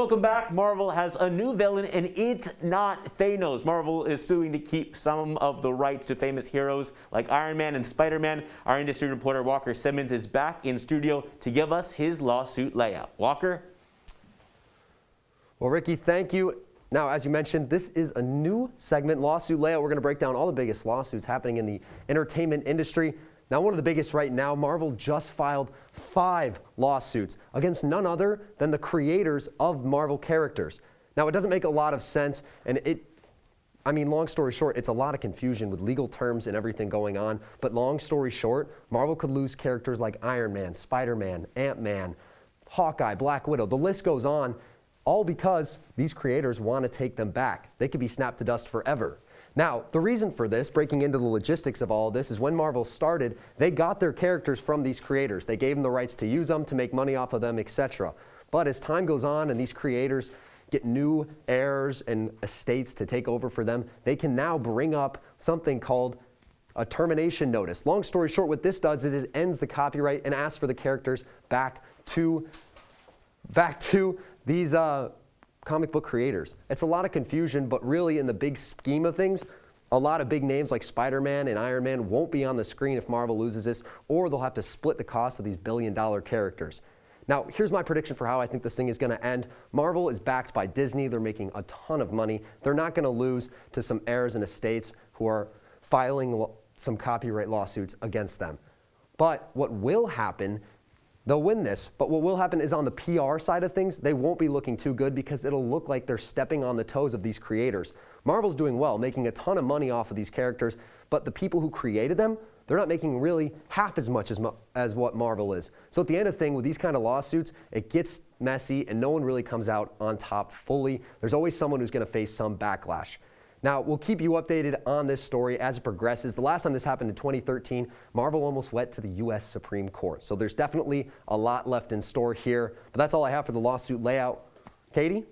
Welcome back. Marvel has a new villain, and it's not Thanos. Marvel is suing to keep some of the rights to famous heroes like Iron Man and Spider-Man. Our industry reporter Walker Simmons is back in studio to give us his lawsuit layout. Walker? Well, Ricky, thank you. Now, as you mentioned, this is a new segment, Lawsuit Layout. We're going to break down all the biggest lawsuits happening in the entertainment industry. Now, one of the biggest right now, Marvel just filed 5 lawsuits against none other than the creators of Marvel characters. Now, it doesn't make a lot of sense, and long story short, it's a lot of confusion with legal terms and everything going on. But long story short, Marvel could lose characters like Iron Man, Spider-Man, Ant-Man, Hawkeye, Black Widow. The list goes on. All because these creators want to take them back. They could be snapped to dust forever. Now, the reason for this, breaking into the logistics of all of this, is when Marvel started, they got their characters from these creators. They gave them the rights to use them, to make money off of them, etc. But as time goes on and these creators get new heirs and estates to take over for them, they can now bring up something called a termination notice. Long story short, what this does is it ends the copyright and asks for the characters back to these comic book creators. It's a lot of confusion, but really in the big scheme of things, a lot of big names like Spider-Man and Iron Man won't be on the screen if Marvel loses this, or they'll have to split the cost of these billion-dollar characters. Now, here's my prediction for how I think this thing is going to end. Marvel is backed by Disney. They're making a ton of money. They're not going to lose to some heirs and estates who are filing some copyright lawsuits against them. But what will happen, they'll win this, but what will happen is on the PR side of things, they won't be looking too good because it'll look like they're stepping on the toes of these creators. Marvel's doing well, making a ton of money off of these characters, but the people who created them, they're not making really half as much as what Marvel is. So at the end of the thing, with these kind of lawsuits, it gets messy and no one really comes out on top fully. There's always someone who's going to face some backlash. Now, we'll keep you updated on this story as it progresses. The last time this happened in 2013, Marvel almost went to the U.S. Supreme Court. So there's definitely a lot left in store here. But that's all I have for the lawsuit layout. Katie?